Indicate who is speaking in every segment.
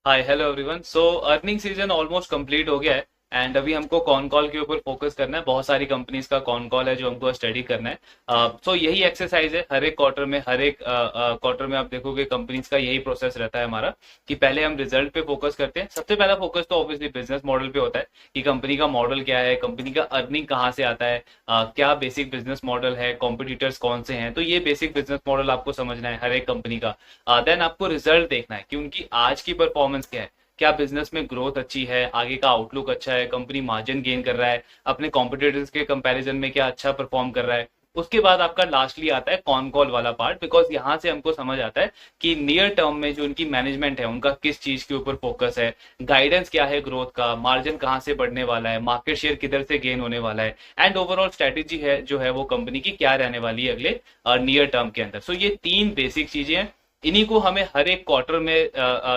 Speaker 1: हाय hello everyone. So earning season almost complete हो गया है एंड अभी हमको कॉन कॉल के ऊपर फोकस करना है। बहुत सारी कंपनीज का कॉन कॉल है जो हमको स्टडी करना है। सो यही एक्सरसाइज है हर एक क्वार्टर में। हर एक क्वार्टर में आप देखोगे कंपनीज का यही प्रोसेस रहता है हमारा कि पहले हम रिजल्ट पे फोकस करते हैं। सबसे पहला फोकस तो ऑब्वियसली बिजनेस मॉडल पे होता है कि कंपनी का मॉडल क्या है, कंपनी का अर्निंग कहाँ से आता है, क्या बेसिक बिजनेस मॉडल है, कॉम्पिटिटर्स कौन से हैं। तो ये बेसिक बिजनेस मॉडल आपको समझना है हर एक कंपनी का। देन आपको रिजल्ट देखना है कि उनकी आज की परफॉर्मेंस क्या है, क्या बिजनेस में ग्रोथ अच्छी है, आगे का आउटलुक अच्छा है, कंपनी मार्जिन गेन कर रहा है, अपने कॉम्पिटिटर्स के कंपैरिजन में क्या अच्छा परफॉर्म कर रहा है। उसके बाद आपका लास्टली आता है कॉन कॉल वाला पार्ट, बिकॉज यहाँ से हमको समझ आता है कि नियर टर्म में जो उनकी मैनेजमेंट है उनका किस चीज के ऊपर फोकस है, गाइडेंस क्या है ग्रोथ का, मार्जिन कहाँ से बढ़ने वाला है, मार्केट शेयर किधर से गेन होने वाला है, एंड ओवरऑल स्ट्रेटेजी है जो है वो कंपनी की क्या रहने वाली है अगले नियर टर्म के अंदर। सो ये तीन बेसिक चीजें हैं, इन्हीं को हमें हर एक क्वार्टर में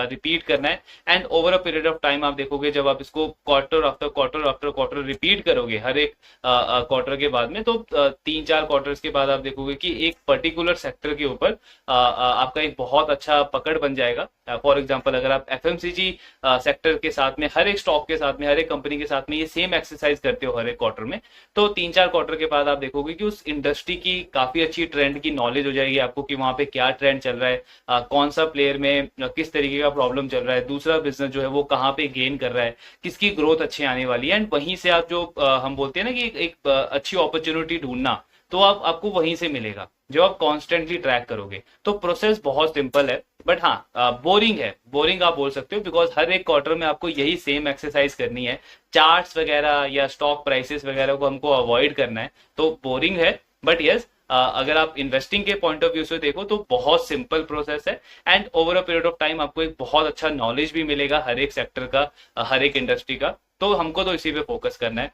Speaker 1: रिपीट करना है। And over a period of time आप देखोगे जब आप इसको quarter after quarter after quarter repeat करोगे हर एक क्वार्टर के बाद में, तो 3-4 क्वार्टर्स के बाद आप देखोगे कि एक पर्टिकुलर सेक्टर के ऊपर आपका एक बहुत अच्छा पकड़ बन जाएगा। फॉर एग्जाम्पल अगर आप एफएमसीजी सेक्टर के साथ में, हर एक स्टॉक के साथ में, हर एक कंपनी के साथ में ये सेम एक्सरसाइज करते हो हर एक क्वार्टर में, तो 3-4 क्वार्टर के बाद आप देखोगे कि उस इंडस्ट्री की काफी अच्छी ट्रेंड की नॉलेज हो जाएगी आपको कि वहां पे क्या ट्रेंड चल रहा है, कौन सा प्लेयर में किस तरीके का प्रॉब्लम चल रहा है, दूसरा बिजनेस जो है वो कहाँ पे गेन कर रहा है, किसकी ग्रोथ अच्छी आने वाली है। एंड वहीं से आप जो हम बोलते हैं ना कि एक अच्छी अपॉर्चुनिटी ढूंढना, तो आप आपको वहीं से मिलेगा जो आप कॉन्स्टेंटली ट्रैक करोगे। तो प्रोसेस बहुत सिंपल है, बट हाँ बोरिंग है, बोरिंग आप बोल सकते हो, बिकॉज हर एक क्वार्टर में आपको यही सेम एक्सरसाइज करनी है। चार्ट्स वगैरह या स्टॉक प्राइसेस वगैरह को हमको अवॉइड करना है, तो बोरिंग है। बट यस, अगर आप इन्वेस्टिंग के पॉइंट ऑफ व्यू से देखो तो बहुत सिंपल प्रोसेस है। And over a period of time आपको एक बहुत अच्छा नॉलेज भी मिलेगा हर एक सेक्टर का, हर एक इंडस्ट्री का। तो हमको तो इसी पे फोकस करना है।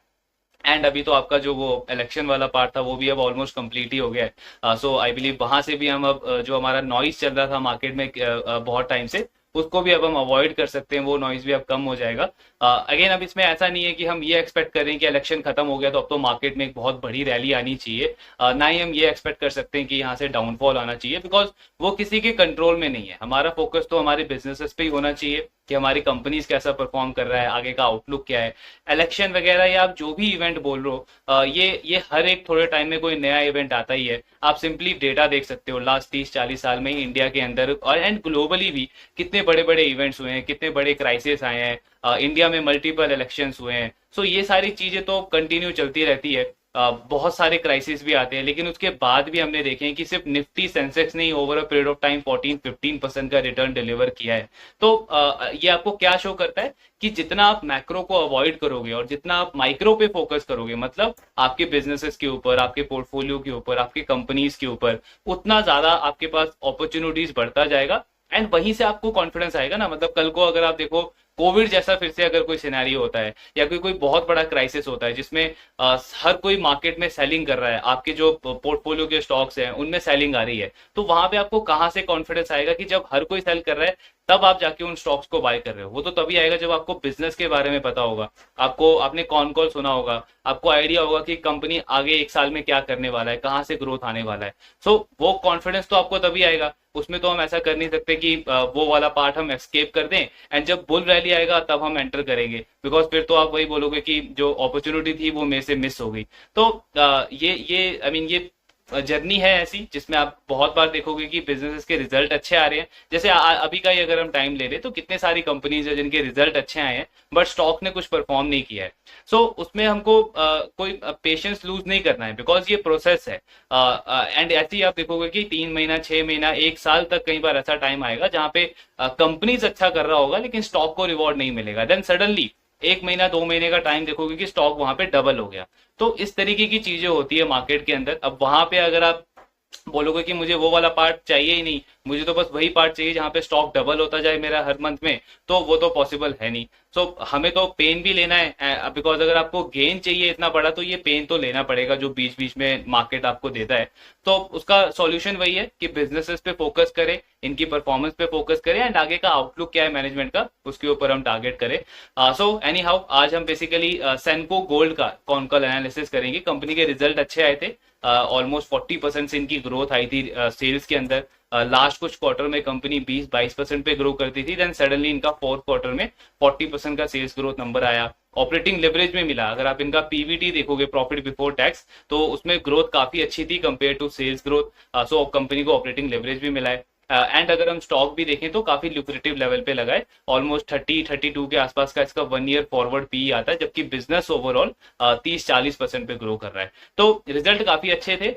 Speaker 1: एंड अभी तो आपका जो वो इलेक्शन वाला पार्ट था वो भी अब ऑलमोस्ट कंप्लीट ही हो गया है। सो आई बिलीव वहां से भी हम अब जो हमारा नॉइज चल रहा था मार्केट में बहुत टाइम से, उसको भी अब हम अवॉइड कर सकते हैं, वो नॉइज भी अब कम हो जाएगा। अगेन अब इसमें ऐसा नहीं है कि हम ये एक्सपेक्ट करें कि इलेक्शन खत्म हो गया तो अब तो मार्केट में एक बहुत बड़ी रैली आनी चाहिए। ना ही हम ये एक्सपेक्ट कर सकते हैं कि यहाँ से डाउनफॉल आना चाहिए, बिकॉज वो किसी के कंट्रोल में नहीं है। हमारा फोकस तो हमारे बिजनेसेस पे ही होना चाहिए कि हमारी कंपनीज कैसा परफॉर्म कर रहा है, आगे का आउटलुक क्या है। इलेक्शन वगैरह या आप जो भी इवेंट बोल रहे हो, ये हर एक थोड़े टाइम में कोई नया इवेंट आता ही है। आप सिंपली डेटा देख सकते हो लास्ट 30-40 साल में ही इंडिया के अंदर और एंड ग्लोबली भी कितने बड़े बड़े इवेंट्स हुए हैं, कितने बड़े क्राइसिस आए हैं, इंडिया में मल्टीपल इलेक्शंस हुए हैं। सो ये सारी चीजें तो कंटिन्यू चलती रहती है। बहुत सारे क्राइसिस भी आते हैं, लेकिन उसके बाद भी हमने देखे हैं कि सिर्फ निफ्टी सेंसेक्स ने over a period of time 14-15% का रिटर्न डिलीवर किया है। तो ये आपको क्या शो करता है कि जितना आप मैक्रो को अवॉइड करोगे और जितना आप माइक्रो पे फोकस करोगे, मतलब आपके बिजनेसेस के ऊपर, आपके पोर्टफोलियो के ऊपर, आपके कंपनीज के ऊपर, उतना ज्यादा आपके पास अपॉर्चुनिटीज बढ़ता जाएगा। एंड वहीं से आपको कॉन्फिडेंस आएगा ना। मतलब कल को अगर आप देखो कोविड जैसा फिर से अगर कोई सिनेरियो होता है या कोई कोई बहुत बड़ा क्राइसिस होता है जिसमें हर कोई मार्केट में सेलिंग कर रहा है, आपके जो पोर्टफोलियो के स्टॉक्स हैं उनमें सेलिंग आ रही है, तो वहां पे आपको कहाँ से कॉन्फिडेंस आएगा कि जब हर कोई सेल कर रहा है तब आप जाके उन स्टॉक्स को बाय कर रहे हो। वो तो तभी आएगा जब आपको बिजनेस के बारे में पता होगा, आपको आपने कॉन कॉल सुना होगा, आपको आइडिया होगा कि कंपनी आगे एक साल में क्या करने वाला है, कहाँ से ग्रोथ आने वाला है। सो वो कॉन्फिडेंस तो आपको तभी आएगा। उसमें तो हम ऐसा कर नहीं सकते कि वो वाला पार्ट हम एस्केप कर दें एंड जब बुल रैली आएगा तब हम एंटर करेंगे, बिकॉज फिर तो आप वही बोलोगे कि जो अपॉर्चुनिटी थी वो मेरे से मिस हो गई। तो ये आई मीन ये जर्नी है ऐसी जिसमें आप बहुत बार देखोगे कि बिजनेसेस के रिजल्ट अच्छे आ रहे हैं। जैसे अभी का ही अगर हम टाइम ले रहे तो कितने सारी कंपनीज है जिनके रिजल्ट अच्छे आए हैं बट स्टॉक ने कुछ परफॉर्म नहीं किया है। सो उसमें हमको कोई पेशेंस लूज नहीं करना है, बिकॉज ये प्रोसेस है। एंड ऐसे ही आप देखोगे कि 3 महीना, 6 महीना, एक साल तक कई बार ऐसा टाइम आएगा जहां पे कंपनीज अच्छा कर रहा होगा लेकिन स्टॉक को रिवॉर्ड नहीं मिलेगा। देन सडनली 1 महीना, 2 महीने का टाइम देखोगे कि स्टॉक वहां पे डबल हो गया। तो इस तरीके की चीजें होती है मार्केट के अंदर। अब वहां पे अगर आप बोलोगे कि मुझे वो वाला पार्ट चाहिए ही नहीं, मुझे तो बस वही पार्ट चाहिए जहां पे स्टॉक डबल होता जाए मेरा हर मंथ में, तो वो तो पॉसिबल है नहीं। सो हमें तो पेन भी लेना है, बिकॉज अगर आपको गेन चाहिए इतना बड़ा तो ये पेन तो लेना पड़ेगा जो बीच बीच में मार्केट आपको देता है। तो उसका सॉल्यूशन वही है कि बिजनेसेस पे फोकस करें, इनकी परफॉर्मेंस पे फोकस करें एंड आगे का आउटलुक क्या है मैनेजमेंट का उसके ऊपर हम टारगेट करें। सो एनी हाउ आज हम बेसिकली सेंको गोल्ड का कॉन कॉल एनालिसिस करेंगे। कंपनी के रिजल्ट अच्छे आए थे, ऑलमोस्ट 40% से इनकी ग्रोथ आई थी सेल्स के अंदर। लास्ट कुछ क्वार्टर में कंपनी 20-22% पे ग्रो करती थी, देन सडनली इनका फोर्थ क्वार्टर में 40% का सेल्स ग्रोथ नंबर आया। ऑपरेटिंग लेवरेज में मिला, अगर आप इनका पीवीटी देखोगे, प्रॉफिट बिफोर टैक्स, तो उसमें ग्रोथ काफी अच्छी थी compare to sales growth. So company को ऑपरेटिंग लेवरेज भी मिला है। एंड अगर हम स्टॉक भी देखें तो काफी ल्यूक्रेटिव लेवल पे लगा है, ऑलमोस्ट 30-32 के आसपास का इसका 1 ईयर फॉरवर्ड पी आता है, जबकि बिजनेस ओवरऑल 30-40% पे ग्रो कर रहा है। तो रिजल्ट काफी अच्छे थे,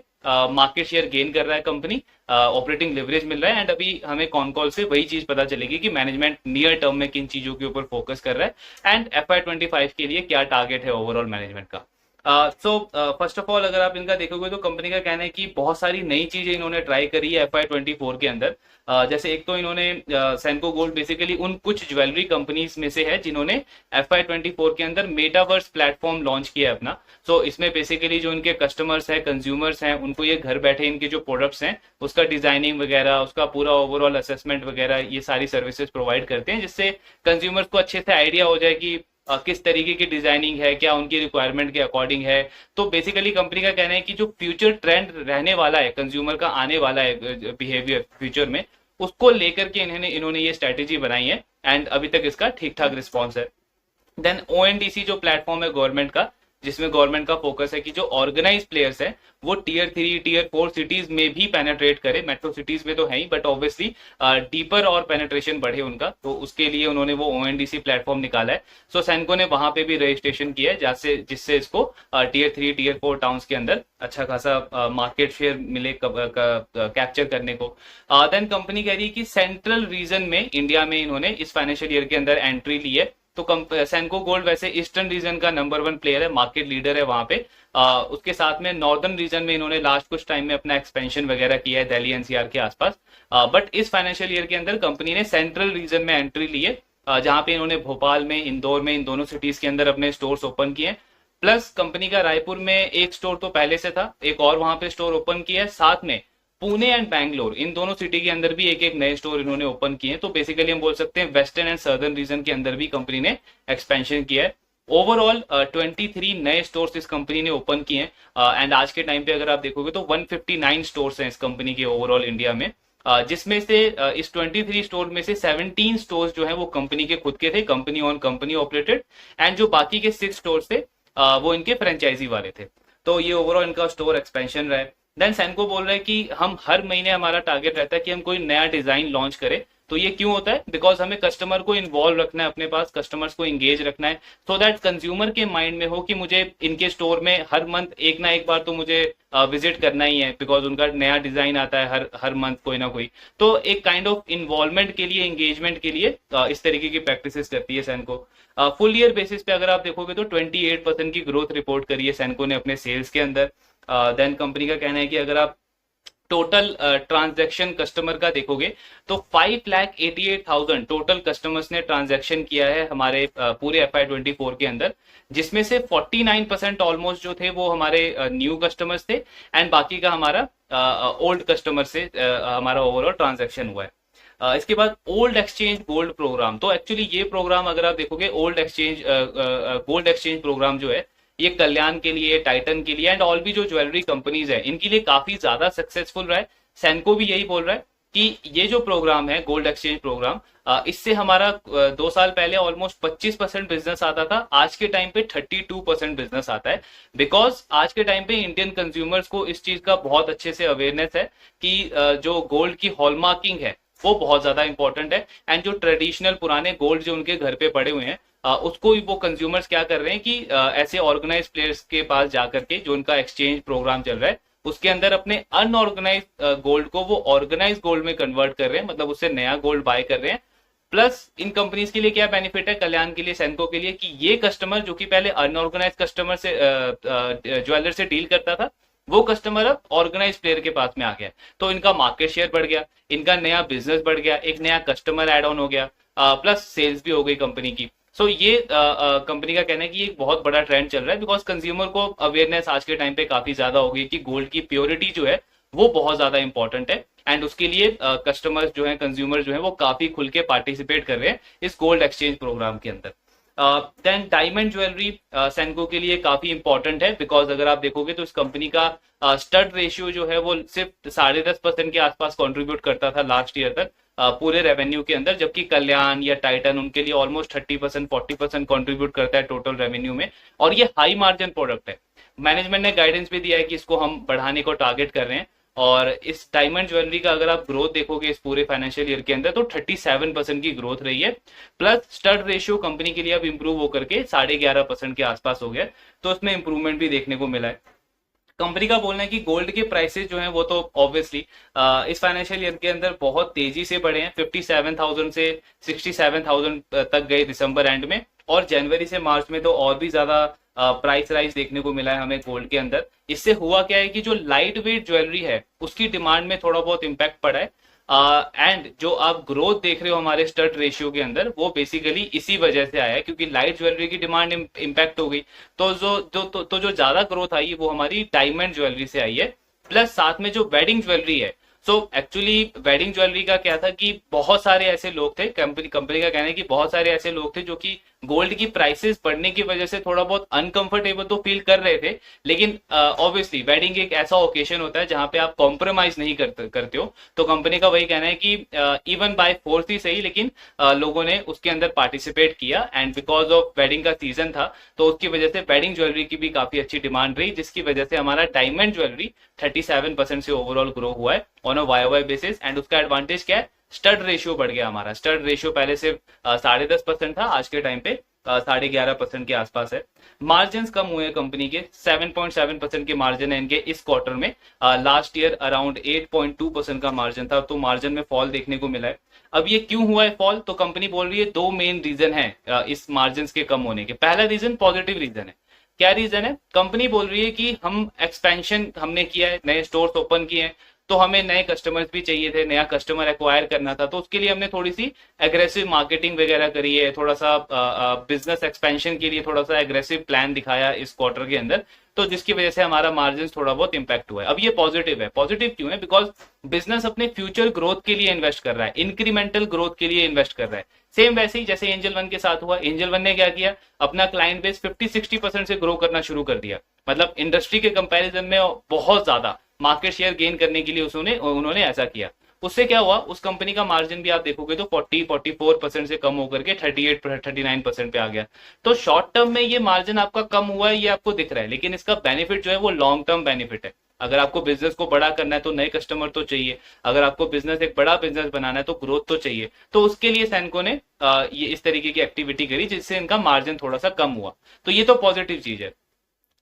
Speaker 1: मार्केट शेयर गेन कर रहा है कंपनी, ऑपरेटिंग लेवरेज मिल रहा है, एंड अभी हमें कॉन कॉल से वही चीज पता चलेगी कि मैनेजमेंट नियर टर्म में किन चीजों के ऊपर फोकस कर रहा है एंड FY25 के लिए क्या टारगेट है ओवरऑल मैनेजमेंट का। सो फर्स्ट ऑफ ऑल अगर आप इनका देखोगे तो कंपनी का कहना है कि बहुत सारी नई चीजें इन्होंने ट्राई करी है FY24 के अंदर। जैसे एक तो इन्होंने सेंको गोल्ड बेसिकली उन कुछ ज्वेलरी कंपनीज में से है जिन्होंने FY24 के अंदर मेटावर्स प्लेटफॉर्म लॉन्च किया है अपना। सो इसमें बेसिकली जो इनके कस्टमर्स हैं, कंज्यूमर्स हैं, उनको ये घर बैठे इनके जो प्रोडक्ट्स हैं उसका डिजाइनिंग वगैरह, उसका पूरा ओवरऑल असेसमेंट वगैरह, ये सारी सर्विसेज प्रोवाइड करते हैं, जिससे कंज्यूमर्स को अच्छे से आइडिया हो जाए कि किस तरीके की डिजाइनिंग है, क्या उनकी रिक्वायरमेंट के अकॉर्डिंग है। तो बेसिकली कंपनी का कहना है कि जो फ्यूचर ट्रेंड रहने वाला है, कंज्यूमर का आने वाला है बिहेवियर फ्यूचर में, उसको लेकर के इन्होंने ये स्ट्रेटेजी बनाई है एंड अभी तक इसका ठीक ठाक रिस्पॉन्स है। देन ONDC जो प्लेटफॉर्म है गवर्नमेंट का, जिसमें गवर्नमेंट का फोकस है कि जो ऑर्गेनाइज प्लेयर्स हैं वो Tier 3 Tier 4 सिटीज में भी पेनेट्रेट करे, मेट्रो सिटीज में तो है ही, बट ऑब्वियसली डीपर और पेनेट्रेशन बढ़े उनका, तो उसके लिए उन्होंने वो ONDC प्लेटफॉर्म निकाला है। सो सेंको ने वहां पे भी रजिस्ट्रेशन किया है, जिससे इसको Tier 3 Tier 4 टाउन्स के अंदर अच्छा खासा मार्केट शेयर मिले कैप्चर करने को। देन कंपनी कह रही है कि सेंट्रल रीजन में इंडिया में इन्होंने इस फाइनेंशियल ईयर के अंदर एंट्री ली है। तो सेंको गोल्ड वैसे ईस्टर्न रीजन का नंबर 1 प्लेयर है, मार्केट लीडर है वहां पे। उसके साथ में नॉर्दर्न रीजन में इन्होंने लास्ट कुछ टाइम में अपना एक्सपेंशन वगैरह किया है दिल्ली NCR के आसपास। बट इस फाइनेंशियल ईयर के अंदर कंपनी ने सेंट्रल रीजन में एंट्री ली है, जहां पे इन्होंने भोपाल में, इंदौर में, इन दोनों सिटीज के अंदर अपने स्टोर्स ओपन किए हैं। प्लस कंपनी का रायपुर में एक स्टोर तो पहले से था, एक और वहां पे स्टोर ओपन किया है, साथ में पुणे एंड बैंगलोर, इन दोनों सिटी के अंदर भी एक एक नए स्टोर इन्होंने ओपन किए हैं। तो बेसिकली हम बोल सकते हैं वेस्टर्न एंड सदर्न रीजन के अंदर भी कंपनी ने एक्सपेंशन किया है। ओवरऑल 23 नए स्टोर्स इस कंपनी ने ओपन किए हैं एंड आज के टाइम पे अगर आप देखोगे तो 159 स्टोर्स हैं इस कंपनी के ओवरऑल इंडिया में, जिसमें से इस 23 स्टोर में से 17 स्टोर्स जो है वो कंपनी के खुद के थे, company on company operated, and जो बाकी के 6 स्टोर्स थे वो इनके फ्रेंचाइजी वाले थे। तो ये ओवरऑल इनका स्टोर एक्सपेंशन रहा है। देन सेंको बोल रहा है कि हम हर महीने, हमारा टारगेट रहता है कि हम कोई नया डिजाइन लॉन्च करें। तो ये क्यों होता है? बिकॉज हमें कस्टमर को इन्वॉल्व रखना है अपने पास, कस्टमर्स को इंगेज रखना है, सो दैट कंज्यूमर के माइंड में हो कि मुझे इनके स्टोर में हर मंथ एक ना एक बार तो मुझे विजिट करना ही है, बिकॉज उनका नया डिजाइन आता है हर मंथ कोई ना कोई। तो एक काइंड ऑफ इन्वॉल्वमेंट के लिए, एंगेजमेंट के लिए इस तरीके की प्रैक्टिसेस करती है सेंको। फुल ईयर बेसिस पे अगर आप देखोगे तो 28% की ग्रोथ रिपोर्ट करी है सेंको ने अपने सेल्स के अंदर। देन कंपनी का कहना है कि अगर आप टोटल ट्रांजैक्शन कस्टमर का देखोगे तो 5,88,000 टोटल कस्टमर्स ने ट्रांजैक्शन किया है हमारे पूरे FY24 के अंदर, जिसमें से 49% ऑलमोस्ट जो थे वो हमारे न्यू कस्टमर्स थे, एंड बाकी का हमारा ओल्ड कस्टमर से हमारा ओवरऑल ट्रांजैक्शन हुआ है। इसके बाद ओल्ड एक्सचेंज गोल्ड प्रोग्राम, तो एक्चुअली ये प्रोग्राम अगर आप देखोगे गोल्ड एक्सचेंज प्रोग्राम जो है ये कल्याण के लिए, टाइटन के लिए एंड ऑल भी जो ज्वेलरी कंपनीज है इनके लिए काफी ज्यादा सक्सेसफुल रहा है। सेंको भी यही बोल रहा है कि ये जो प्रोग्राम है गोल्ड एक्सचेंज प्रोग्राम, इससे हमारा 2 साल पहले ऑलमोस्ट 25% बिजनेस आता था, आज के टाइम पे 32% बिजनेस आता है। बिकॉज आज के टाइम पे इंडियन कंज्यूमर्स को इस चीज का बहुत अच्छे से अवेयरनेस है कि जो गोल्ड की हॉलमार्किंग है वो बहुत ज्यादा इंपॉर्टेंट है, एंड जो ट्रेडिशनल पुराने गोल्ड जो उनके घर पे पड़े हुए हैं उसको वो कंज्यूमर्स क्या कर रहे हैं कि ऐसे ऑर्गेनाइज प्लेयर्स के पास जाकर के, जो उनका एक्सचेंज प्रोग्राम चल रहा है उसके अंदर, अपने अनऑर्गेनाइज गोल्ड को वो ऑर्गेनाइज गोल्ड में कन्वर्ट कर रहे हैं, मतलब उससे नया गोल्ड बाय कर रहे हैं। प्लस इन कंपनीज के लिए क्या बेनिफिट है, कल्याण के लिए, सेंको के लिए, कि ये कस्टमर जो कि पहले अनऑर्गेनाइज कस्टमर से ज्वेलर से डील करता था, वो कस्टमर अब ऑर्गेनाइज प्लेयर के पास में आ गया, तो इनका मार्केट शेयर बढ़ गया, इनका नया बिजनेस बढ़ गया, एक नया कस्टमर एड ऑन हो गया, प्लस सेल्स भी हो गई कंपनी की। सो ये कंपनी का कहना है कि एक बहुत बड़ा ट्रेंड चल रहा है, बिकॉज कंज्यूमर को अवेयरनेस आज के टाइम पे काफी ज्यादा हो गई कि गोल्ड की प्योरिटी जो है वो बहुत ज्यादा इंपॉर्टेंट है, एंड उसके लिए कस्टमर्स जो है, कंज्यूमर जो है वो काफी खुल के पार्टिसिपेट कर रहे हैं इस गोल्ड एक्सचेंज प्रोग्राम के अंदर। देन डायमंड ज्वेलरी सेंको के लिए काफी इंपॉर्टेंट है, बिकॉज अगर आप देखोगे तो इस कंपनी का स्टड रेशियो जो है वो सिर्फ 10.5% के आसपास कंट्रीब्यूट करता था लास्ट ईयर तक पूरे रेवेन्यू के अंदर, जबकि कल्याण या टाइटन उनके लिए ऑलमोस्ट 30% 40% कंट्रीब्यूट करता है टोटल रेवेन्यू में, और ये हाई मार्जिन प्रोडक्ट है। मैनेजमेंट ने गाइडेंस भी दिया है कि इसको हम बढ़ाने को टारगेट कर रहे हैं, और इस डायमंड ज्वेलरी का अगर आप ग्रोथ देखोगे इस पूरे फाइनेंशियल ईयर के अंदर तो 37% की ग्रोथ रही है, प्लस स्टड रेशियो कंपनी के लिए अब इंप्रूव होकर के 11.5% के आसपास हो गया, तो उसमें इंप्रूवमेंट भी देखने को मिला है। कंपनी का बोलना है कि गोल्ड के प्राइसेस जो हैं वो तो ऑब्वियसली इस फाइनेंशियल ईयर के अंदर बहुत तेजी से बढ़े हैं, 57,000 से 67,000 तक गए दिसंबर एंड में, और जनवरी से मार्च में तो और भी ज्यादा प्राइस राइज देखने को मिला है हमें गोल्ड के अंदर। इससे हुआ क्या है कि जो लाइट वेट ज्वेलरी है उसकी डिमांड में थोड़ा बहुत इम्पैक्ट पड़ा है, एंड जो आप ग्रोथ देख रहे हो हमारे स्टड रेशियो के अंदर वो बेसिकली इसी वजह से आया है, क्योंकि लाइट ज्वेलरी की डिमांड इम्पैक्ट हो गई, तो जो ज्यादा ग्रोथ आई है वो हमारी डायमंड ज्वेलरी से आई है, प्लस साथ में जो वेडिंग ज्वेलरी है। सो एक्चुअली वेडिंग ज्वेलरी का क्या था कि बहुत सारे ऐसे लोग थे, कंपनी का कहना है कि बहुत सारे ऐसे लोग थे जो कि गोल्ड की प्राइसेस बढ़ने की वजह से थोड़ा बहुत अनकंफर्टेबल तो फील कर रहे थे, लेकिन ऑब्वियसली वेडिंग एक ऐसा ओकेशन होता है जहां पे आप कॉम्प्रोमाइज नहीं करते हो, तो कंपनी का वही कहना है कि इवन बाय फोर्स ही सही, लेकिन लोगों ने उसके अंदर पार्टिसिपेट किया, एंड बिकॉज ऑफ वेडिंग का सीजन था तो उसकी वजह से वेडिंग ज्वेलरी की भी काफी अच्छी डिमांड रही, जिसकी वजह से हमारा डायमंड ज्वेलरी 37% से ओवरऑल ग्रो हुआ है on a Y basis. And उसका एडवांटेज क्या है, स्टड रेशियो बढ़ गया हमारा। स्टड रेशियो पहले सिर्फ 10.5% था, आज के टाइम पे 11.5% के आसपास है। मार्जिन कम हुए हैं कंपनी के, 7.7% के मार्जिन है इनके इस क्वार्टर में। लास्ट ईयर अराउंड 8.2% का मार्जिन था, तो मार्जिन में फॉल देखने को मिला है। अब ये क्यों हुआ है फॉल, तो कंपनी बोल रही है दो मेन रीजन है इस मार्जिन के कम होने के। पहला रीजन पॉजिटिव रीजन है। क्या रीजन है, कंपनी बोल रही है कि हम एक्सपेंशन हमने किया है, नए स्टोर्स ओपन किए हैं, तो हमें नए कस्टमर्स भी चाहिए थे, नया कस्टमर एक्वायर करना था, तो उसके लिए हमने थोड़ी सी एग्रेसिव मार्केटिंग वगैरह करी है, थोड़ा सा बिजनेस एक्सपेंशन के लिए थोड़ा सा एग्रेसिव प्लान दिखाया इस क्वार्टर के अंदर, तो जिसकी वजह से हमारा मार्जिन थोड़ा बहुत इंपैक्ट हुआ है। अब ये पॉजिटिव है। पॉजिटिव क्यों है, बिकॉज बिजनेस अपने फ्यूचर ग्रोथ के लिए इन्वेस्ट कर रहा है, इंक्रीमेंटल ग्रोथ के लिए इन्वेस्ट कर रहा है। सेम वैसे ही जैसे एंजल वन के साथ हुआ, एंजल वन ने क्या किया, अपना क्लाइंट बेस 50-60% से ग्रो करना शुरू कर दिया, मतलब इंडस्ट्री के कंपैरिजन में बहुत ज्यादा मार्केट शेयर गेन करने के लिए उन्होंने ऐसा किया। उससे क्या हुआ, उस कंपनी का मार्जिन भी आप देखोगे तो 40-44% से कम होकर के 38-39% पे आ गया। तो शॉर्ट टर्म में ये मार्जिन आपका कम हुआ है, ये आपको दिख रहा है, लेकिन इसका बेनिफिट जो है वो लॉन्ग टर्म बेनिफिट है। अगर आपको बिजनेस को बड़ा करना है तो नए कस्टमर तो चाहिए, अगर आपको बिजनेस एक बड़ा बिजनेस बनाना है तो ग्रोथ तो चाहिए, तो उसके लिए सैनको ने ये इस तरीके की एक्टिविटी करी जिससे इनका मार्जिन थोड़ा सा कम हुआ। तो ये तो पॉजिटिव चीज है।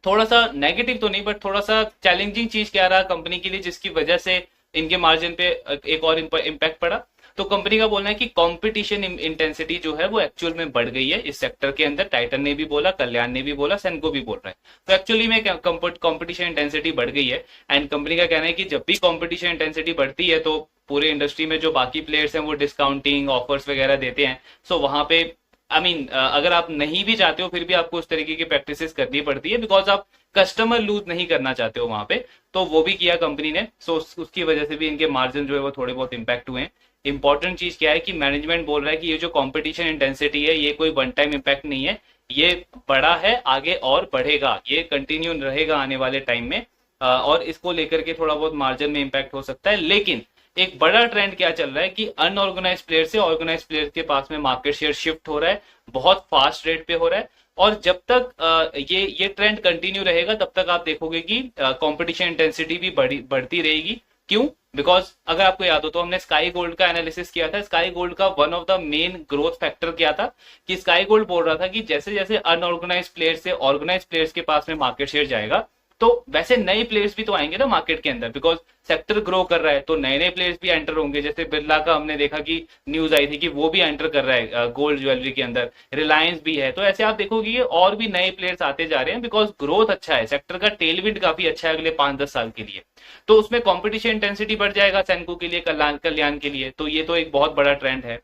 Speaker 1: थोड़ा सा नेगेटिव तो नहीं, बट थोड़ा सा चैलेंजिंग चीज क्या रहा कंपनी के लिए जिसकी वजह से इनके मार्जिन पे एक और इम्पैक्ट पड़ा, तो कंपनी का बोलना है कि कंपटीशन इंटेंसिटी जो है वो एक्चुअल में बढ़ गई है इस सेक्टर के अंदर। टाइटन ने भी बोला, कल्याण ने भी बोला, सेनको भी बोल रहा है, तो एक्चुअली में कंपटीशन इंटेंसिटी बढ़ गई है। एंड कंपनी का कहना है कि जब भी कंपटीशन इंटेंसिटी बढ़ती है तो पूरे इंडस्ट्री में जो बाकी प्लेयर्स हैं वो डिस्काउंटिंग ऑफर्स वगैरह देते हैं, सो वहां पे अगर आप नहीं भी चाहते हो फिर भी आपको उस तरीके की प्रैक्टिसेस करनी पड़ती है, बिकॉज आप कस्टमर लूज नहीं करना चाहते हो वहां पे, तो वो भी किया कंपनी ने। सो उसकी वजह से भी इनके मार्जिन जो है वो थोड़े बहुत इंपैक्ट हुए हैं। इंपॉर्टेंट चीज क्या है कि मैनेजमेंट बोल रहा है कि ये जो कंपटीशन इंटेंसिटी है ये कोई वन टाइम इंपैक्ट नहीं है, ये बड़ा है, आगे और बढ़ेगा, ये कंटिन्यू रहेगा आने वाले टाइम में, और इसको लेकर के थोड़ा बहुत मार्जिन में इंपैक्ट हो सकता है। लेकिन एक बड़ा ट्रेंड क्या चल रहा है कि अनऑर्गेनाइज प्लेयर से ऑर्गेनाइज प्लेयर के पास में मार्केट शेयर शिफ्ट हो रहा है, बहुत फास्ट रेट पे हो रहा है, और जब तक ये ट्रेंड कंटिन्यू रहेगा तब तक आप देखोगे कि कंपटीशन इंटेंसिटी भी बढ़ती रहेगी। क्यों, बिकॉज अगर आपको याद हो तो हमने स्काई गोल्ड का एनालिसिस किया था। स्काई गोल्ड का one of the main growth factor क्या था कि स्काई गोल्ड बोल रहा था कि जैसे जैसे अनऑर्गेनाइज प्लेयर से ऑर्गेनाइज प्लेयर्स के पास में मार्केट शेयर जाएगा, तो वैसे नए प्लेयर्स भी तो आएंगे ना मार्केट के अंदर, बिकॉज सेक्टर ग्रो कर रहा है तो नए नए प्लेयर्स भी एंटर होंगे। जैसे बिरला का हमने देखा कि न्यूज आई थी कि वो भी एंटर कर रहा है गोल्ड ज्वेलरी के अंदर, रिलायंस भी है, तो ऐसे आप देखोगे कि और भी नए प्लेयर्स आते जा रहे हैं, बिकॉज ग्रोथ अच्छा है, सेक्टर का टेलविंड काफी अच्छा है अगले 5-10 साल के लिए। तो उसमें कॉम्पिटिशन इंटेंसिटी बढ़ जाएगा सैनको के लिए, कल्याण के लिए, तो ये तो एक बहुत बड़ा ट्रेंड है।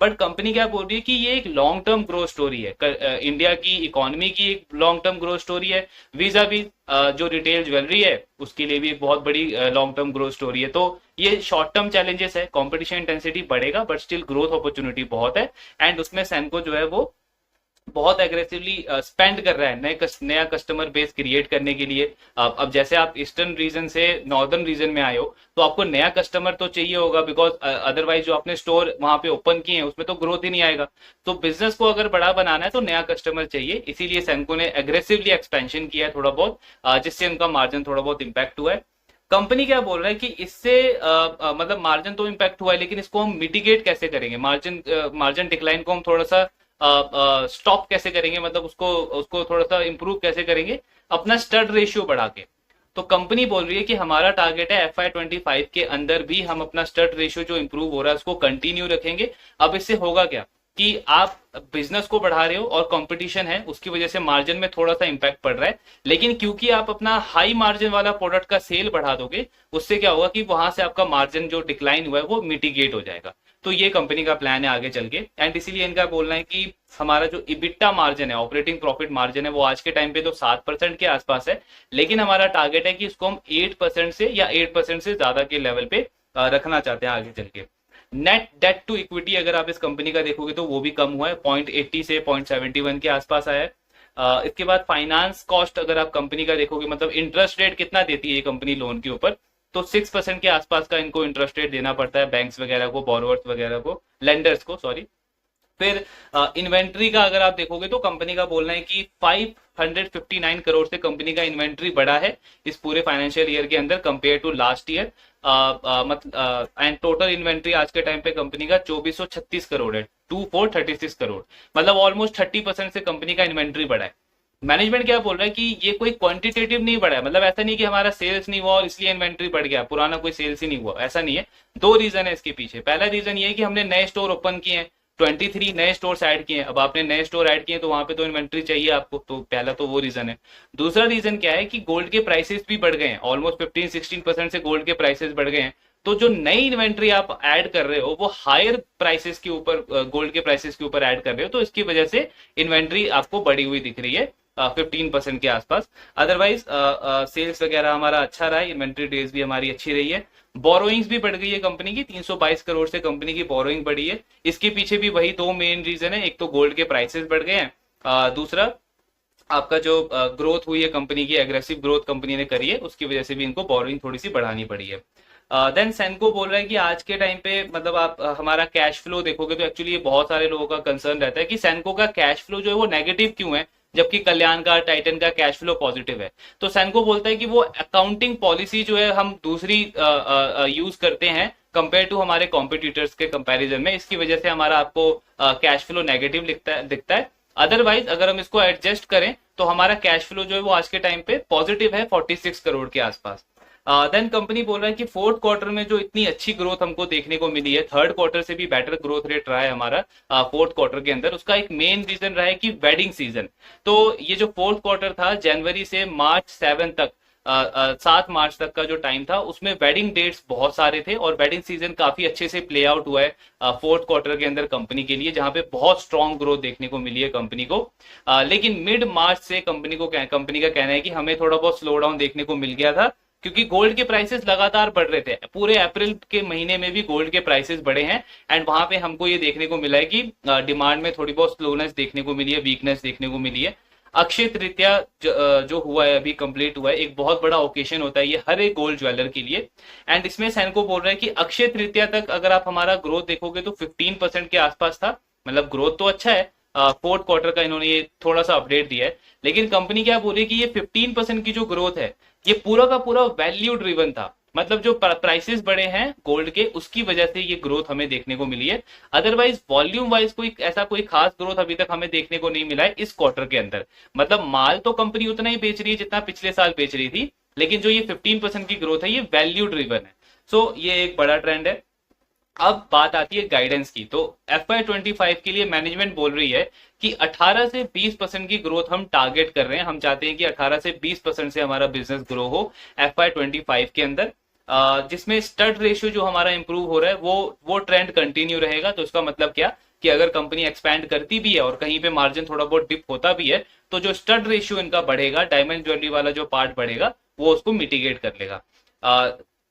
Speaker 1: बट कंपनी क्या बोल रही है कि ये एक लॉन्ग टर्म ग्रोथ स्टोरी है, इंडिया की इकोनॉमी की एक लॉन्ग टर्म ग्रोथ स्टोरी है, वीजा भी जो रिटेल ज्वेलरी है उसके लिए भी एक बहुत बड़ी लॉन्ग टर्म ग्रोथ स्टोरी है। तो ये शॉर्ट टर्म चैलेंजेस है, कंपटीशन इंटेंसिटी बढ़ेगा बट स्टिल ग्रोथ अपॉर्चुनिटी बहुत है, एंड उसमें सैनको जो है वो बहुत एग्रेसिवली स्पेंड कर रहा है नया कस्टमर बेस क्रिएट करने के लिए। अब जैसे आप ईस्टर्न रीजन से नॉर्दर्न रीजन में आए हो, तो आपको नया कस्टमर तो चाहिए होगा, बिकॉज अदरवाइज जो आपने स्टोर वहां पे ओपन किए हैं उसमें तो ग्रोथ ही नहीं आएगा। तो बिजनेस को अगर बड़ा बनाना है तो नया कस्टमर चाहिए, इसीलिए सेंको ने एग्रेसिवली एक्सपेंशन किया है थोड़ा बहुत, जिससे उनका मार्जिन थोड़ा बहुत इंपैक्ट हुआ है। कंपनी क्या बोल रहा है कि इससे मतलब मार्जिन तो इम्पैक्ट हुआ है, लेकिन इसको हम मिटिगेट कैसे करेंगे, मार्जिन डिक्लाइन को हम थोड़ा सा स्टॉप कैसे करेंगे, मतलब उसको उसको थोड़ा सा इंप्रूव कैसे करेंगे, अपना स्टड रेशियो बढ़ा के। तो कंपनी बोल रही है कि हमारा टारगेट है FY25 के अंदर भी हम अपना स्टड रेशियो जो इंप्रूव हो रहा है उसको कंटिन्यू रखेंगे। अब इससे होगा क्या कि आप बिजनेस को बढ़ा रहे हो और कंपटीशन है, उसकी वजह से मार्जिन में थोड़ा सा इंपैक्ट पड़ रहा है, लेकिन क्योंकि आप अपना हाई मार्जिन वाला प्रोडक्ट का सेल बढ़ा दोगे, उससे क्या होगा कि वहां से आपका मार्जिन जो डिक्लाइन हुआ है वो मिटिगेट हो जाएगा। तो ये कंपनी का प्लान है आगे चल के, एंड इसीलिए इनका बोलना है कि हमारा जो इबिट्टा मार्जिन है, ऑपरेटिंग प्रॉफिट मार्जिन है, वो आज के टाइम पे तो 7% के आसपास है, लेकिन हमारा टारगेट है कि इसको हम 8% से या 8% से ज्यादा के लेवल पे रखना चाहते हैं आगे चल के। नेट डेट टू इक्विटी अगर आप इस कंपनी का देखोगे तो वो भी कम हुआ है, 0.80 से 0.71 के आसपास आया है। इसके बाद फाइनेंस कॉस्ट अगर आप कंपनी का देखोगे, मतलब इंटरेस्ट रेट कितना देती है ये कंपनी लोन के ऊपर, तो 6% के आसपास का इनको इंटरेस्ट रेट देना पड़ता है बैंक्स वगैरह को, बोरोवर्स वगैरह को, लेंडर्स को, सॉरी। फिर इन्वेंट्री का अगर आप देखोगे तो कंपनी का बोलना है कि 559 करोड़ से कंपनी का इन्वेंट्री बढ़ा है इस पूरे फाइनेंशियल ईयर के अंदर compare to last year. And total inventory आज के टाइम पे कंपनी का 2436 करोड़ है, 2436 करोड़, मतलब ऑलमोस्ट 30% से कंपनी का इन्वेंट्री बढ़ा है। मैनेजमेंट क्या बोल रहा है कि ये कोई क्वांटिटेटिव नहीं बढ़ा है, मतलब ऐसा नहीं कि हमारा सेल्स नहीं हुआ और इसलिए इन्वेंट्री बढ़ गया, पुराना कोई सेल्स ही नहीं हुआ, ऐसा नहीं है। दो रीजन है इसके पीछे। पहला रीजन ये है कि हमने नए स्टोर ओपन किए हैं, 23 नए स्टोर्स ऐड किए हैं। अब आपने नए स्टोर ऐड किए तो वहां पे तो इन्वेंट्री चाहिए आपको, तो पहला तो वो रीजन है। दूसरा रीजन क्या है कि गोल्ड के प्राइसेस भी बढ़ गए हैं, ऑलमोस्ट 15-16% से गोल्ड के प्राइसेस बढ़ गए हैं। तो जो नई इन्वेंट्री आप ऐड कर रहे हो वो हायर प्राइसेस के ऊपर, गोल्ड के प्राइसेस के ऊपर ऐड कर रहे हो, तो इसकी वजह से इन्वेंट्री आपको बढ़ी हुई दिख रही है 15% के आसपास। अदरवाइज सेल्स वगैरह हमारा अच्छा रहा है, इन्वेंट्री डेज भी हमारी अच्छी रही है। बोरोइंग्स भी बढ़ गई है कंपनी की, 322 करोड़ से कंपनी की बोरोइंग बढ़ी है। इसके पीछे भी वही दो मेन रीजन है, एक तो गोल्ड के प्राइसेस बढ़ गए हैं, दूसरा आपका जो ग्रोथ हुई है कंपनी की, एग्रेसिव ग्रोथ कंपनी ने करी है, उसकी वजह से भी इनको बोरोइंग थोड़ी सी बढ़ानी पड़ी है। देन सेनको बोल रहा है कि आज के टाइम पे मतलब आप हमारा कैश फ्लो देखोगे तो एक्चुअली ये बहुत सारे लोगों का कंसर्न रहता है कि सेनको का कैश फ्लो जो है वो नेगेटिव क्यों है, जबकि कल्याण का, टाइटन का कैश फ्लो पॉजिटिव है। तो सेनको बोलता है कि वो अकाउंटिंग पॉलिसी जो है हम दूसरी यूज करते हैं कंपेयर टू हमारे कॉम्पिटिटर्स के कंपैरिजन में, इसकी वजह से हमारा आपको कैश फ्लो नेगेटिव दिखता है। अदरवाइज अगर हम इसको एडजस्ट करें तो हमारा कैश फ्लो जो है वो आज के टाइम पे पॉजिटिव है 46 करोड़ के आसपास। देन कंपनी बोल रहा है कि फोर्थ क्वार्टर में जो इतनी अच्छी ग्रोथ हमको देखने को मिली है, थर्ड क्वार्टर से भी बेटर ग्रोथ रेट रहा है हमारा फोर्थ क्वार्टर के अंदर, उसका एक मेन रीजन रहा है कि वेडिंग सीजन। तो ये जो फोर्थ क्वार्टर था जनवरी से मार्च 7 तक, 7 मार्च तक का जो टाइम था, उसमें वेडिंग डेट्स बहुत सारे थे और वेडिंग सीजन काफी अच्छे से प्ले आउट हुआ है फोर्थ क्वार्टर के अंदर कंपनी के लिए, जहां पे बहुत स्ट्रॉन्ग ग्रोथ देखने को मिली है कंपनी को। लेकिन मिड मार्च से कंपनी का कहना है कि हमें थोड़ा बहुत स्लो डाउन देखने को मिल गया था, क्योंकि गोल्ड के प्राइसेस लगातार बढ़ रहे थे, पूरे अप्रैल के महीने में भी गोल्ड के प्राइसेस बढ़े हैं, एंड वहां पे हमको ये देखने को मिला है कि डिमांड में थोड़ी बहुत स्लोनेस देखने को मिली है, वीकनेस देखने को मिली है। अक्षय तृतीया जो हुआ है अभी कंप्लीट हुआ है, एक बहुत बड़ा ओकेशन होता है ये हर एक गोल्ड ज्वेलर के लिए, एंड इसमें सेनको बोल रहा है कि अक्षय तृतीया तक अगर आप हमारा ग्रोथ देखोगे तो 15% के आसपास था, मतलब ग्रोथ तो अच्छा है। फोर्थ क्वार्टर का इन्होंने ये थोड़ा सा अपडेट दिया है, लेकिन कंपनी क्या बोल रही है कि ये 15% की जो ग्रोथ है ये पूरा का पूरा वैल्यू ड्रिवन था, मतलब जो प्राइसेस बढ़े हैं गोल्ड के उसकी वजह से ये ग्रोथ हमें देखने को मिली है। अदरवाइज वॉल्यूम वाइज कोई ऐसा कोई खास ग्रोथ अभी तक हमें देखने को नहीं मिला है इस क्वार्टर के अंदर, मतलब माल तो कंपनी उतना ही बेच रही है जितना पिछले साल बेच रही थी, लेकिन जो ये 15% की ग्रोथ है ये वैल्यू ड्रिवन है। सो ये एक बड़ा ट्रेंड है। अब बात आती है गाइडेंस की, तो FY25 के लिए मैनेजमेंट बोल रही है कि 18 से 20% की ग्रोथ हम टारगेट कर रहे हैं, हम चाहते हैं कि 18 से 20% से हमारा बिजनेस ग्रो हो FY25 के अंदर, जिसमें स्टड रेशियो जो हमारा इंप्रूव हो रहा है वो ट्रेंड कंटिन्यू रहेगा। तो इसका मतलब क्या कि अगर कंपनी एक्सपैंड करती भी है और कहीं पे मार्जिन थोड़ा बहुत डिप होता भी है, तो जो स्टड रेशियो इनका बढ़ेगा, डायमंड ज्वेलरी वाला जो पार्ट बढ़ेगा वो उसको मिटिगेट कर लेगा।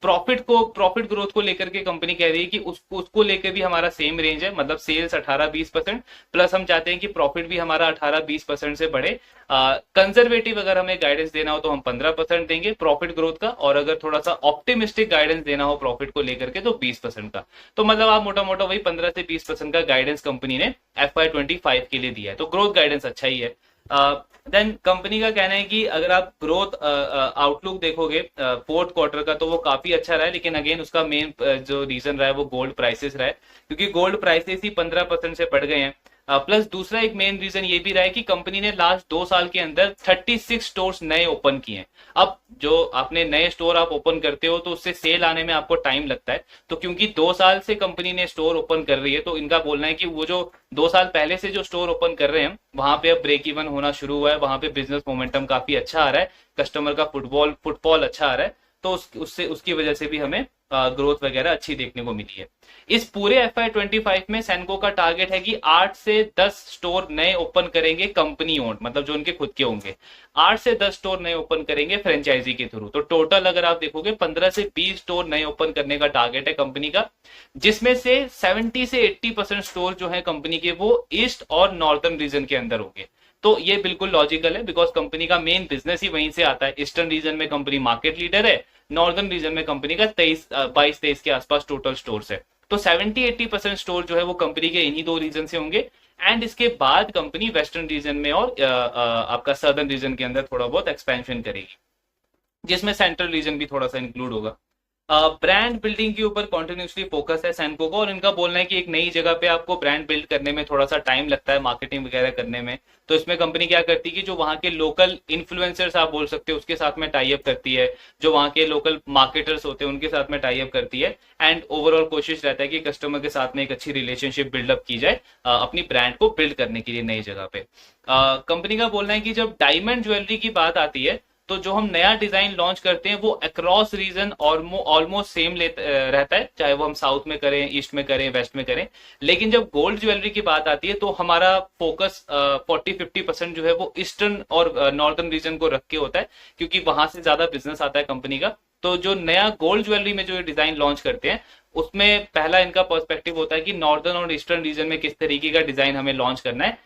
Speaker 1: प्रॉफिट ग्रोथ को लेकर के कंपनी कह रही है कि उसको लेकर भी हमारा सेम रेंज है, मतलब सेल्स 18-20%, प्लस हम चाहते हैं कि प्रॉफिट भी हमारा 18-20% से बढ़े। कंजर्वेटिव अगर हमें गाइडेंस देना हो तो हम 15% देंगे प्रॉफिट ग्रोथ का, और अगर थोड़ा सा ऑप्टिमिस्टिक गाइडेंस देना हो प्रॉफिट को लेकर के तो 20% का। तो मतलब आप मोटा मोटा वही 15 से 20% का गाइडेंस कंपनी ने FY25 के लिए दिया है, तो ग्रोथ गाइडेंस अच्छा ही है। देन कंपनी का कहना है कि अगर आप ग्रोथ आउटलुक देखोगे फोर्थ क्वार्टर का, तो वो काफी अच्छा रहा है, लेकिन अगेन उसका मेन जो रीजन रहा है वो गोल्ड प्राइसेस रहा है, क्योंकि गोल्ड प्राइसेस ही 15% से बढ़ गए हैं। प्लस दूसरा एक मेन रीजन ये भी रहा है कि कंपनी ने लास्ट 2 साल के अंदर 36 स्टोर्स नए ओपन किए हैं। अब जो आपने नए स्टोर आप ओपन करते हो तो उससे सेल आने में आपको टाइम लगता है, तो क्योंकि 2 साल से कंपनी ने स्टोर ओपन कर रही है, तो इनका बोलना है कि वो जो 2 साल पहले से जो स्टोर ओपन कर रहे हैं वहां पे अब ब्रेक इवन होना शुरू हुआ है, वहां पे बिजनेस मोमेंटम काफी अच्छा आ रहा है, कस्टमर का फुटफॉल अच्छा आ रहा है, तो उससे उसकी वजह से भी हमें ग्रोथ वगैरह अच्छी देखने को मिली है। इस पूरे FY25 में सैनको का टारगेट है कि 8 से 10 स्टोर नए ओपन करेंगे कंपनी ओन्ड, मतलब जो उनके खुद के होंगे। 8 से 10 स्टोर नए ओपन करेंगे फ्रेंचाइजी के थ्रू, तो टोटल अगर आप देखोगे 15 से 20 स्टोर नए ओपन करने का टारगेट है कंपनी का, जिसमें से 70 से 80% स्टोर जो है कंपनी के वो ईस्ट और नॉर्थर्न रीजन के अंदर होंगे। तो ये बिल्कुल लॉजिकल है, बिकॉज कंपनी का मेन बिजनेस ही वहीं से आता है। ईस्टर्न रीजन में कंपनी मार्केट लीडर है, नॉर्दर्न रीजन में कंपनी का 22-23 के आसपास टोटल स्टोर्स है, तो 70-80% स्टोर जो है वो कंपनी के इन्हीं 2 रीजन से होंगे। एंड इसके बाद कंपनी वेस्टर्न रीजन में और आपका सदर्न रीजन के अंदर थोड़ा बहुत एक्सपेंशन करेगी, जिसमें सेंट्रल रीजन भी थोड़ा सा इंक्लूड होगा। ब्रांड बिल्डिंग के ऊपर कॉन्टिन्यूसली फोकस है सैनको को, और इनका बोलना है कि एक नई जगह पे आपको ब्रांड बिल्ड करने में थोड़ा सा टाइम लगता है, मार्केटिंग वगैरह करने में। तो इसमें कंपनी क्या करती है कि जो वहाँ के लोकल इन्फ्लुएंसर्स आप बोल सकते हो उसके साथ में टाई अप करती है, जो वहाँ के लोकल मार्केटर्स होते हैं उनके साथ में टाई अप करती है, एंड ओवरऑल कोशिश रहता है कि कस्टमर के साथ में एक अच्छी रिलेशनशिप बिल्डअप की जाए अपनी ब्रांड को बिल्ड करने के लिए नई जगह पे। कंपनी का बोलना है कि जब डायमंड ज्वेलरी की बात आती है तो जो हम नया डिजाइन लॉन्च करते हैं वो अक्रॉस रीजन ऑलमोस्ट सेम रहता है, चाहे वो हम साउथ में करें, ईस्ट में करें, वेस्ट में करें। लेकिन जब गोल्ड ज्वेलरी की बात आती है तो हमारा फोकस 40-50% जो है वो ईस्टर्न और नॉर्दर्न रीजन को रख के होता है, क्योंकि वहां से ज्यादा बिजनेस आता है कंपनी का। तो जो नया गोल्ड ज्वेलरी में जो डिजाइन लॉन्च करते हैं उसमें पहला इनका पर्सपेक्टिव होता है कि नॉर्दर्न और ईस्टर्न रीजन में किस तरीके का डिजाइन हमें लॉन्च करना है,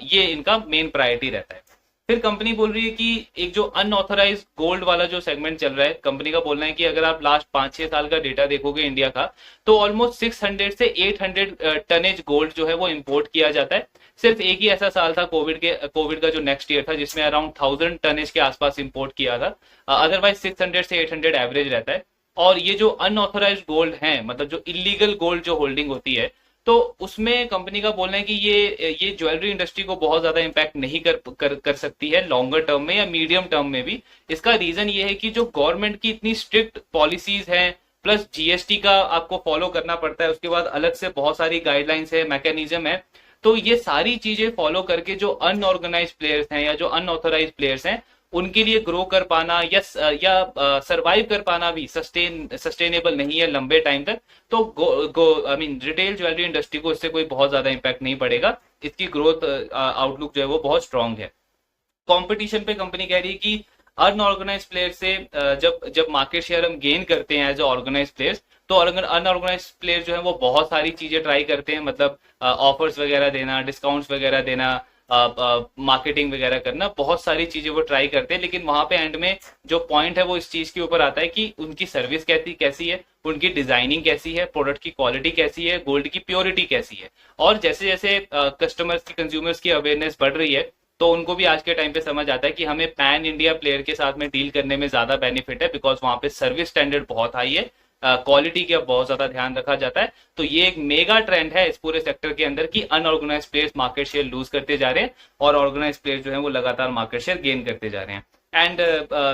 Speaker 1: ये इनका मेन प्रायोरिटी रहता है। फिर कंपनी बोल रही है कि एक जो अनऑथराइज गोल्ड वाला जो सेगमेंट चल रहा है, कंपनी का बोलना है कि अगर आप लास्ट 5-6 साल का डेटा देखोगे इंडिया का, तो ऑलमोस्ट 600 से 800 टनेज गोल्ड जो है वो इंपोर्ट किया जाता है। सिर्फ एक ही ऐसा साल था कोविड का जो नेक्स्ट ईयर था, जिसमें अराउंड 1000 टनेज के आसपास इंपोर्ट किया था। अदरवाइज 600 से 800 एवरेज रहता है। और ये जो अनऑथराइज गोल्ड है, मतलब जो इलीगल गोल्ड जो होल्डिंग होती है, तो उसमें कंपनी का बोलना है कि ये ज्वेलरी इंडस्ट्री को बहुत ज्यादा इम्पैक्ट नहीं कर सकती है लॉन्गर टर्म में या मीडियम टर्म में भी। इसका रीजन ये है कि जो गवर्नमेंट की इतनी स्ट्रिक्ट पॉलिसीज हैं, प्लस जीएसटी का आपको फॉलो करना पड़ता है, उसके बाद अलग से बहुत सारी गाइडलाइंस है, मैकेनिज्म है। तो ये सारी चीजें फॉलो करके जो अनऑर्गेनाइज प्लेयर्स हैं या जो अनऑथोराइज प्लेयर्स हैं, उनके लिए ग्रो कर पाना या सरवाइव कर पाना भी सस्टेनेबल नहीं है लंबे टाइम तक। तो I mean retail jewellery industry को इससे कोई बहुत ज्यादा इंपैक्ट नहीं पड़ेगा, इसकी ग्रोथ आउटलुक जो है वो बहुत स्ट्रांग है। कंपटीशन पे कंपनी कह रही है कि अनऑर्गेनाइज प्लेयर से जब जब मार्केट शेयर हम गेन करते हैं एज ऑर्गेनाइज प्लेयर्स, तो अनऑर्गेनाइज प्लेयर जो है वो बहुत सारी चीजें ट्राई करते हैं, मतलब ऑफर्स वगैरह देना, डिस्काउंट्स वगैरह देना, मार्केटिंग वगैरह करना, बहुत सारी चीजें वो ट्राई करते हैं। लेकिन वहां पे एंड में जो पॉइंट है वो इस चीज के ऊपर आता है कि उनकी सर्विस कैसी है, उनकी डिजाइनिंग कैसी है, प्रोडक्ट की क्वालिटी कैसी है, गोल्ड की प्योरिटी कैसी है। और जैसे जैसे कस्टमर्स की, कंज्यूमर्स की अवेयरनेस बढ़ रही है, तो उनको भी आज के टाइम पे समझ आता है कि हमें पैन इंडिया प्लेयर के साथ में डील करने में ज्यादा बेनिफिट है, बिकॉज वहां पे सर्विस स्टैंडर्ड बहुत हाई है, क्वालिटी का बहुत ज्यादा ध्यान रखा जाता है। तो ये एक मेगा ट्रेंड है इस पूरे सेक्टर के अंदर कि unorganised players market share lose करते जा रहे हैं और ऑर्गेनाइज प्लेयर्स जो है वो लगातार मार्केट शेयर गेन करते जा रहे हैं। एंड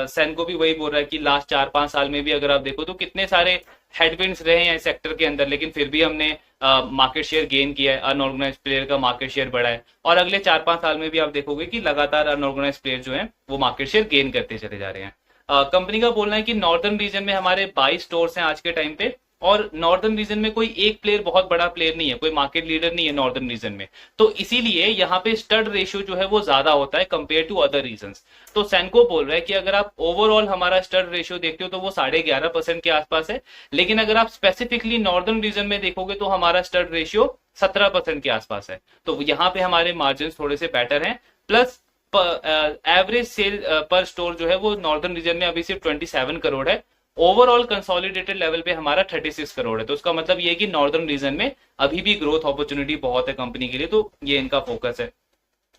Speaker 1: सैनको भी वही बोल रहा है कि लास्ट 4-5 साल में भी अगर आप देखो तो कितने सारे हेडविंड्स रहे हैं इस सेक्टर के अंदर, लेकिन फिर भी हमने मार्केट शेयर गेन किया है, अनऑर्गेनाइज प्लेयर का मार्केट शेयर बढ़ा है। और अगले 4-5 साल में भी आप देखोगे कि लगातार अनऑर्गेनाइज प्लेयर जो है वो मार्केट शेयर गेन करते चले जा रहे हैं। कंपनी का बोलना है कि नॉर्दर्न रीजन में हमारे 22 स्टोर्स हैं आज के टाइम पे, और नॉर्दर्न रीजन में कोई एक प्लेयर बहुत बड़ा प्लेयर नहीं है, कोई मार्केट लीडर नहीं है नॉर्दर्न रीजन में, तो इसीलिए यहाँ पे स्टड रेशियो जो है वो ज्यादा होता है कंपेयर टू अदर रीजन्स। तो सेंको बोल रहा है कि अगर आप ओवरऑल हमारा स्टड रेशियो देखते हो तो वो 11.5% के आसपास है, लेकिन अगर आप स्पेसिफिकली नॉर्दर्न रीजन में देखोगे तो हमारा स्टड रेशियो 17% के आसपास है। तो यहाँ पे हमारे मार्जिन थोड़े से बेटर हैं, प्लस एवरेज सेल पर स्टोर जो है वो नॉर्दर्न रीजन में अभी सिर्फ 27 करोड़ है, ओवरऑल कंसोलिडेटेड लेवल पे हमारा 36 करोड़ है। तो उसका मतलब ये है कि नॉर्दर्न रीजन में अभी भी ग्रोथ अपॉर्चुनिटी बहुत है कंपनी के लिए, तो ये इनका फोकस है।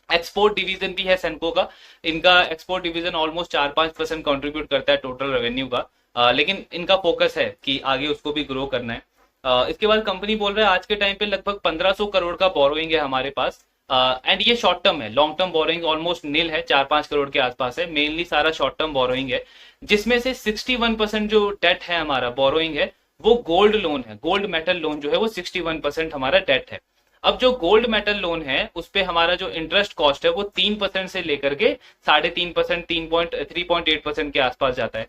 Speaker 1: एक्सपोर्ट डिवीजन भी है सेंको का, इनका एक्सपोर्ट डिवीजन ऑलमोस्ट 4-5% कंट्रीब्यूट करता है टोटल रेवेन्यू का, लेकिन इनका फोकस है कि आगे उसको भी ग्रो करना है। इसके बाद कंपनी बोल रहा है आज के टाइम पे लगभग 1500 करोड़ का बोरोइंग है हमारे पास, एंड ये शॉर्ट टर्म है, long term borrowing almost nil है, 4-5 करोड़ के आसपास है, मेनली सारा शॉर्ट टर्म बोरोइंग है, जिसमें से 61% जो डेट है हमारा बोरोइंग है वो गोल्ड लोन है, गोल्ड मेटल लोन जो है वो 61% हमारा डेट है। अब जो गोल्ड मेटल लोन है उस पे हमारा जो इंटरेस्ट कॉस्ट है वो 3% से लेकर के 3.5%, 3.8% के आसपास जाता है।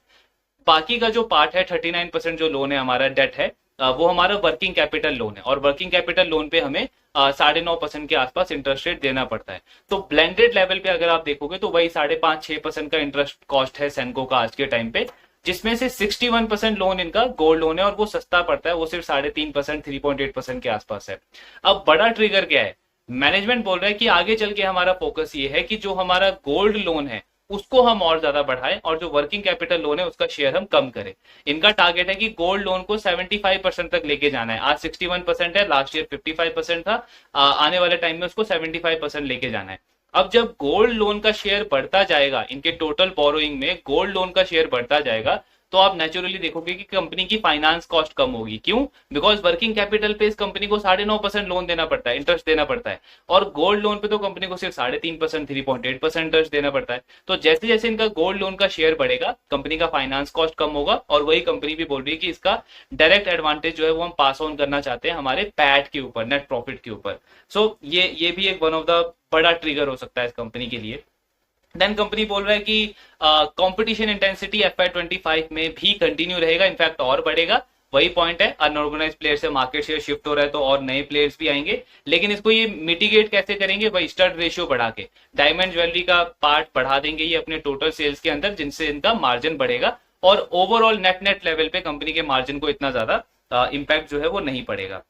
Speaker 1: बाकी का जो पार्ट है 39% जो लोन है हमारा डेट है, वो हमारा वर्किंग कैपिटल लोन है, और वर्किंग कैपिटल लोन पे हमें 9.5% के आसपास इंटरेस्ट रेट देना पड़ता है। तो ब्लेंडेड लेवल पे अगर आप देखोगे तो वही 5.5-6% का इंटरेस्ट कॉस्ट है सेंको का आज के टाइम पे, जिसमें से 61% लोन इनका गोल्ड लोन है और वो सस्ता पड़ता है, वो सिर्फ 3.5%, 3.8% के आसपास है। अब बड़ा ट्रिगर क्या है, मैनेजमेंट बोल रहा है कि आगे चल के हमारा फोकस ये है कि जो हमारा गोल्ड लोन है उसको हम और ज्यादा बढ़ाएं और जो वर्किंग कैपिटल लोन है उसका शेयर हम कम करें। इनका टारगेट है कि गोल्ड लोन को 75% तक लेके जाना है, आज 61% है, लास्ट ईयर 55% था, आने वाले टाइम में उसको 75% लेके जाना है। अब जब गोल्ड लोन का शेयर बढ़ता जाएगा, इनके टोटल बोरोइंग में गोल्ड लोन का शेयर बढ़ता जाएगा, तो आप नेचुरली देखोगे कि कंपनी की फाइनेंस कॉस्ट कम होगी। क्यों? बिकॉज वर्किंग कैपिटल पे इस कंपनी को 9.5% लोन देना पड़ता है, इंटरेस्ट देना पड़ता है, और गोल्ड लोन पे तो कंपनी को सिर्फ 3.5%, 3.8% इंटरेस्ट देना पड़ता है। तो जैसे जैसे इनका गोल्ड लोन का शेयर बढ़ेगा कंपनी का फाइनेंस कॉस्ट कम होगा, और वही कंपनी भी बोल रही है कि इसका डायरेक्ट एडवांटेज जो है वो हम पास ऑन करना चाहते हैं हमारे पैट के ऊपर, नेट प्रॉफिट के ऊपर। सो ये भी एक वन ऑफ द बड़ा ट्रिगर हो सकता है इस कंपनी के लिए। देन कंपनी बोल रहा है कि कंपटीशन इंटेंसिटी FY25 में भी कंटिन्यू रहेगा, इनफैक्ट और बढ़ेगा। वही पॉइंट है, अनऑर्गेनाइज प्लेयर से मार्केट शेयर शिफ्ट हो रहा है तो और नए प्लेयर्स भी आएंगे, लेकिन इसको ये मिटिगेट कैसे करेंगे, वही स्टड रेशियो बढ़ा के, डायमंड ज्वेलरी का पार्ट बढ़ा देंगे ये अपने टोटल सेल्स के अंदर, जिनसे इनका मार्जिन बढ़ेगा और ओवरऑल नेट लेवल पे कंपनी के मार्जिन को इतना ज्यादा इम्पैक्ट जो है वो नहीं पड़ेगा।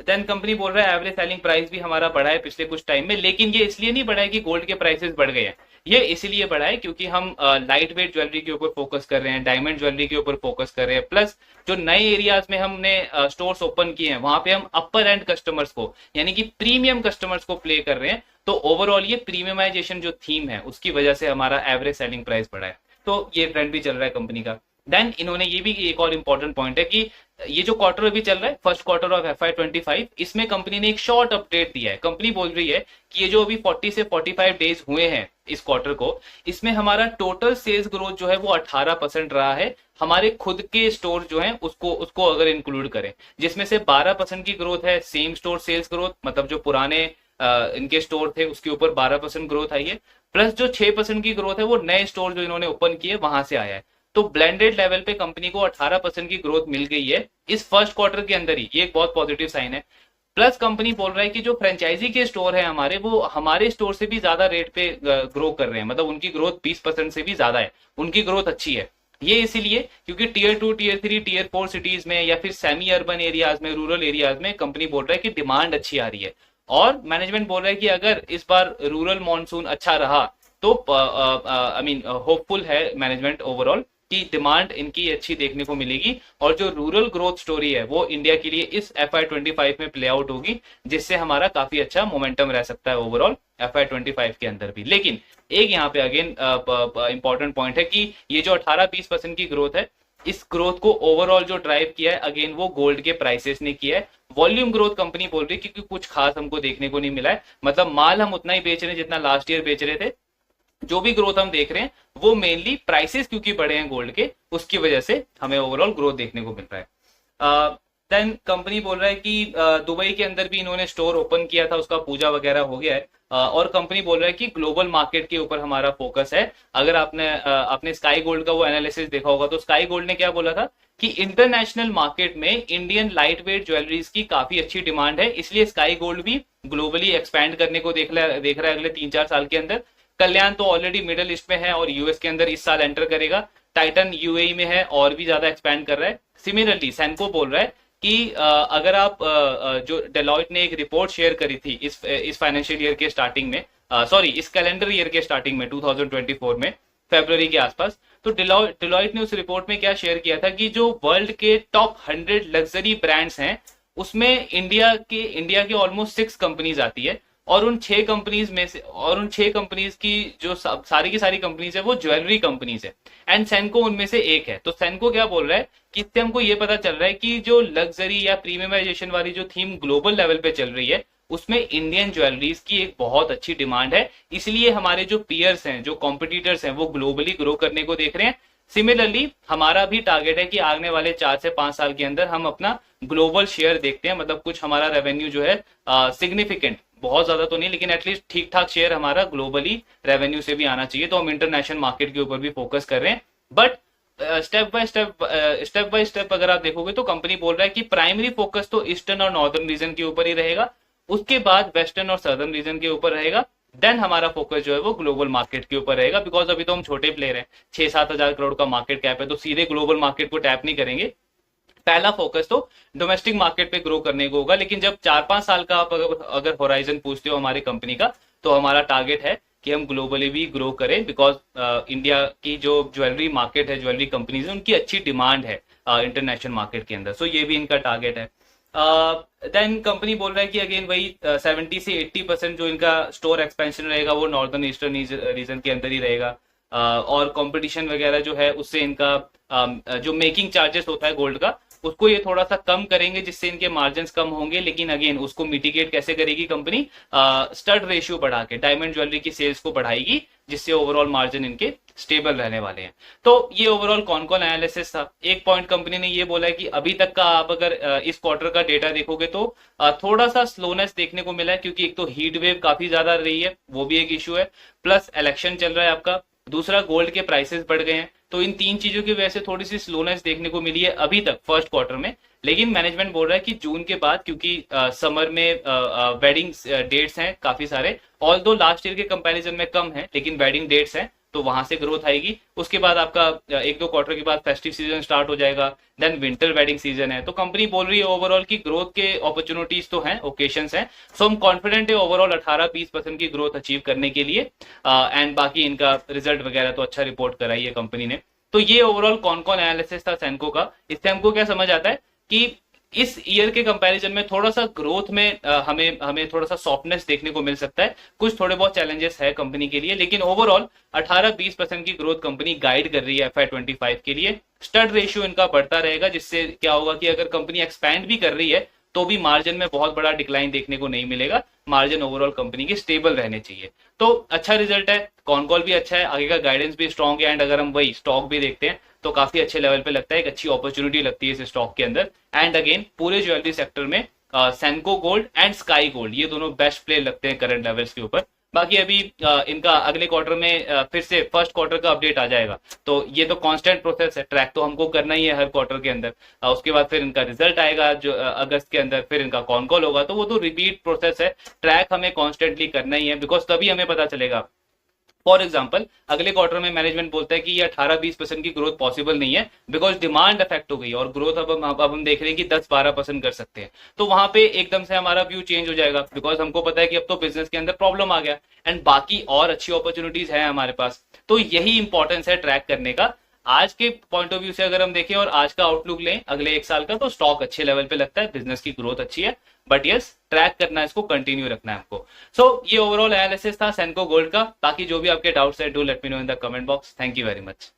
Speaker 1: देन कंपनी बोल रहा है एवरेज सेलिंग प्राइस भी हमारा बढ़ा है पिछले कुछ टाइम में, लेकिन ये इसलिए नहीं बढ़ा है कि गोल्ड के प्राइसेस बढ़ गए हैं, ये इसीलिए बढ़ा है क्योंकि हम लाइट वेट ज्वेलरी के ऊपर फोकस कर रहे हैं, डायमंड ज्वेलरी के ऊपर फोकस कर रहे हैं, प्लस जो नए एरियाज में हमने स्टोर्स ओपन किए हैं वहां पे हम अपर एंड कस्टमर्स को यानी कि प्रीमियम कस्टमर्स को प्ले कर रहे हैं। तो ओवरऑल ये प्रीमियमाइजेशन जो थीम है उसकी वजह से हमारा एवरेज सेलिंग प्राइस बढ़ा है, तो ये ट्रेंड भी चल रहा है कंपनी का। देन इन्होंने ये भी एक और इंपॉर्टेंट पॉइंट है कि ये जो क्वार्टर अभी चल रहा है फर्स्ट क्वार्टर ऑफ FY25, इसमें कंपनी ने एक शॉर्ट अपडेट दिया है। कंपनी बोल रही है कि ये जो अभी 40 से 45 डेज हुए हैं इस क्वार्टर को, इसमें हमारा टोटल सेल्स ग्रोथ जो है वो 18% रहा है, हमारे खुद के स्टोर जो है उसको अगर इंक्लूड करें, जिसमें से 12% की ग्रोथ है सेम स्टोर सेल्स ग्रोथ, मतलब जो पुराने इनके स्टोर थे उसके ऊपर 12% ग्रोथ आई है, प्लस जो 6% की ग्रोथ है वो नए स्टोर जो इन्होंने ओपन किए वहां से आया है। तो ब्लेंडेड लेवल पे कंपनी को 18% की ग्रोथ मिल गई है इस फर्स्ट क्वार्टर के अंदर ही, ये एक बहुत पॉजिटिव साइन है। प्लस कंपनी बोल रहा है कि जो फ्रेंचाइजी के स्टोर है हमारे, वो हमारे स्टोर से भी ज्यादा रेट पे ग्रो कर रहे हैं, मतलब उनकी ग्रोथ 20% से भी ज्यादा है, उनकी ग्रोथ अच्छी है। ये इसीलिए क्योंकि टीयर 2, टीयर 3, टीयर 4 सिटीज में या फिर सेमी अर्बन एरियाज में, रूरल एरियाज में कंपनी बोल रहा है कि डिमांड अच्छी आ रही है, और मैनेजमेंट बोल रहा है कि अगर इस बार रूरल मॉनसून अच्छा रहा तो आई मीन होपफुल है मैनेजमेंट ओवरऑल की डिमांड इनकी अच्छी देखने को मिलेगी, और जो रूरल ग्रोथ स्टोरी है वो इंडिया के लिए इस FY25 में प्ले आउट होगी, जिससे हमारा काफी अच्छा मोमेंटम रह सकता है ओवरऑल FY25 के अंदर भी। लेकिन एक यहाँ पे अगेन इंपॉर्टेंट पॉइंट है कि ये जो 18-20% की ग्रोथ है, इस ग्रोथ को ओवरऑल जो ड्राइव किया है अगेन वो गोल्ड के प्राइसेस ने किया है। वॉल्यूम ग्रोथ कंपनी बोल रही है क्योंकि कुछ खास हमको देखने को नहीं मिला है, मतलब माल हम उतना ही बेच रहे हैं जितना लास्ट ईयर बेच रहे थे, जो भी ग्रोथ हम देख रहे हैं वो मेनली प्राइसेस क्योंकि बढ़े हैं गोल्ड के, उसकी वजह से हमें ओवरऑल ग्रोथ देखने को मिल रहा है। देन कंपनी बोल रहा है कि दुबई के अंदर भी इन्होंने स्टोर ओपन किया था, उसका पूजा वगैरह हो गया है। और कंपनी बोल रहा है कि ग्लोबल मार्केट के ऊपर हमारा फोकस है। अगर आपने स्काई गोल्ड का वो एनालिसिस देखा होगा तो स्काई गोल्ड ने क्या बोला था कि इंटरनेशनल मार्केट में इंडियन लाइट वेट ज्वेलरीज की काफी अच्छी डिमांड है, इसलिए स्काई गोल्ड भी ग्लोबली एक्सपैंड करने को देख रहा है अगले 3-4 साल के अंदर। कल्याण तो ऑलरेडी मिडिल ईस्ट में है और यूएस के अंदर इस साल एंटर करेगा। टाइटन यूएई में है और भी ज्यादा एक्सपैंड कर रहा है। सिमिलरली सैनको बोल रहा है कि अगर आप जो डेलॉइट ने एक रिपोर्ट शेयर करी थी इस फाइनेंशियल ईयर के स्टार्टिंग में, सॉरी इस कैलेंडर ईयर के स्टार्टिंग में 2024 में फरवरी के आसपास, तो डेलॉइट ने उस रिपोर्ट में क्या शेयर किया था कि जो वर्ल्ड के टॉप 100 लग्जरी ब्रांड्स हैं उसमें इंडिया के ऑलमोस्ट 6 कंपनीज आती है, और उन 6 कंपनीज की जो सारी की सारी कंपनीज है वो ज्वेलरी कंपनीज है, एंड सेनको उनमें से एक है। तो सेनको क्या बोल रहा है कि इससे हमको ये पता चल रहा है कि जो लग्जरी या प्रीमियमाइजेशन वाली जो थीम ग्लोबल लेवल पे चल रही है उसमें इंडियन ज्वेलरीज की एक बहुत अच्छी डिमांड है, इसलिए हमारे जो पीयर्स हैं, जो कॉम्पिटिटर्स हैं, वो ग्लोबली ग्रो करने को देख रहे हैं। सिमिलरली हमारा भी टारगेट है कि आने वाले 4 से 5 साल के अंदर हम अपना ग्लोबल शेयर देखते हैं, मतलब कुछ हमारा रेवेन्यू जो है सिग्निफिकेंट, बहुत ज्यादा तो नहीं लेकिन एटलीस्ट ठीक ठाक शेयर हमारा ग्लोबली रेवेन्यू से भी आना चाहिए। तो हम इंटरनेशनल मार्केट के ऊपर भी फोकस कर रहे हैं, बट स्टेप बाय स्टेप अगर आप देखोगे तो कंपनी बोल रहा है कि प्राइमरी फोकस तो ईस्टर्न और नॉर्दर्न रीजन के ऊपर ही रहेगा, उसके बाद वेस्टर्न और सदर्न रीजन के ऊपर रहेगा, देन हमारा फोकस जो है वो ग्लोबल मार्केट के ऊपर रहेगा। बिकॉज अभी तो हम छोटे प्लेयर हैं, 6-7 हजार करोड़ का मार्केट कैप है, तो सीधे ग्लोबल मार्केट को टैप नहीं करेंगे। पहला फोकस तो डोमेस्टिक मार्केट पे ग्रो करने को होगा, लेकिन जब 4-5 साल का आप अगर होराइजन पूछते हो हमारी कंपनी का, तो हमारा टारगेट है कि हम ग्लोबली भी ग्रो करें, बिकॉज इंडिया की जो ज्वेलरी मार्केट है, ज्वेलरी कंपनीज है, उनकी अच्छी डिमांड है इंटरनेशनल मार्केट के अंदर। सो ये भी इनका टारगेट है। देन कंपनी बोल रहा है कि अगेन वही 70 से 80% जो इनका स्टोर एक्सपेंशन रहेगा वो नॉर्दर्न ईस्टर्न रीजन के अंदर ही रहेगा। और कंपटीशन वगैरह जो है उससे इनका जो मेकिंग चार्जेस होता है गोल्ड का उसको ये थोड़ा सा कम करेंगे, जिससे इनके मार्जिन कम होंगे। लेकिन अगेन उसको मिटिगेट कैसे करेगी कंपनी? स्टड रेशियो बढ़ा के डायमंड ज्वेलरी की सेल्स को बढ़ाएगी, जिससे ओवरऑल मार्जिन इनके स्टेबल रहने वाले हैं। तो ये ओवरऑल कौन कौन एनालिसिस था। एक पॉइंट कंपनी ने ये बोला है कि अभी तक का आप अगर इस क्वार्टर का डेटा देखोगे तो थोड़ा सा स्लोनेस देखने को मिला है, क्योंकि एक तो हीट वेव काफी ज्यादा रही है, वो भी एक इश्यू है, प्लस इलेक्शन चल रहा है आपका, दूसरा गोल्ड के प्राइसेस बढ़ गए हैं। तो इन 3 चीजों की वजह से थोड़ी सी स्लोनेस देखने को मिली है अभी तक फर्स्ट क्वार्टर में। लेकिन मैनेजमेंट बोल रहा है कि जून के बाद, क्योंकि समर में वेडिंग डेट्स हैं काफी सारे, ऑल दो लास्ट ईयर के कंपैरिजन में कम है, लेकिन वेडिंग डेट्स हैं तो वहां से ग्रोथ आएगी। उसके बाद आपका 1-2 क्वार्टर के बाद फेस्टिव सीजन स्टार्ट हो जाएगा, देन विंटर वेडिंग सीजन है। तो कंपनी बोल रही है ओवरऑल की ग्रोथ के अपॉर्चुनिटीज तो हैं, ओकेशंस हैं। सो हम कॉन्फिडेंट है ओवरऑल 18-20% की ग्रोथ अचीव करने के लिए। एंड बाकी इनका रिजल्ट वगैरह तो अच्छा रिपोर्ट कराई है कंपनी ने। तो ये ओवरऑल कौन कौन एनालिसिस था सेनको का। इससे हमको क्या समझ आता है कि इस ईयर के कंपैरिजन में थोड़ा सा ग्रोथ में हमें थोड़ा सा सॉफ्टनेस देखने को मिल सकता है। कुछ थोड़े बहुत चैलेंजेस है कंपनी के लिए, लेकिन ओवरऑल 18-20% की ग्रोथ कंपनी गाइड कर रही है FY25 के लिए। स्टड रेशियो इनका बढ़ता रहेगा, जिससे क्या होगा कि अगर कंपनी एक्सपैंड भी कर रही है तो भी मार्जिन में बहुत बड़ा डिक्लाइन देखने को नहीं मिलेगा। मार्जिन ओवरऑल कंपनी की स्टेबल रहने चाहिए। तो अच्छा रिजल्ट है, कॉन कॉल भी अच्छा है, आगे का गाइडेंस भी स्ट्रॉन्ग है, एंड अगर हम वही स्टॉक भी देखते हैं तो काफी अच्छे लेवल पे लगता है, एक अच्छी अपॉर्चुनिटी लगती है इस स्टॉक के अंदर। एंड अगेन पूरे ज्वेलरी सेक्टर में सेनको गोल्ड एंड स्काई गोल्ड ये दोनों बेस्ट प्ले लगते हैं करंट लेवल्स के ऊपर। बाकी अभी इनका अगले क्वार्टर में फिर से फर्स्ट क्वार्टर का अपडेट आ जाएगा, तो ये तो कांस्टेंट प्रोसेस है, ट्रैक तो हमको करना ही है हर क्वार्टर के अंदर। उसके बाद फिर इनका रिजल्ट आएगा जो अगस्त के अंदर, फिर इनका कॉन कॉल होगा, तो वो तो रिपीट प्रोसेस है। ट्रैक हमें कॉन्स्टेंटली करना ही है, बिकॉज तभी हमें पता चलेगा। फॉर एग्जाम्पल अगले क्वार्टर में मैनेजमेंट बोलता है कि ये 18-20% की ग्रोथ पॉसिबल नहीं है, बिकॉज डिमांड अफेक्ट हो गई और ग्रोथ अब हम देख रहे हैं कि 10-12% कर सकते हैं। तो वहां पे एकदम से हमारा व्यू चेंज हो जाएगा, बिकॉज हमको पता है कि अब तो बिजनेस के अंदर प्रॉब्लम आ गया एंड बाकी और अच्छी अपॉर्चुनिटीज है हमारे पास। तो यही इंपॉर्टेंस है ट्रैक करने का। आज के पॉइंट ऑफ व्यू से अगर हम देखें और आज का आउटलुक लें अगले 1 साल का, तो स्टॉक अच्छे लेवल पे लगता है, बिजनेस की ग्रोथ अच्छी है, बट यस ट्रैक करना है, इसको कंटिन्यू रखना है हमको। सो ये ओवरऑल एनालिसिस था सेनको गोल्ड का। बाकी जो भी आपके डाउट्स है do let me know in the comment box. Thank you very much.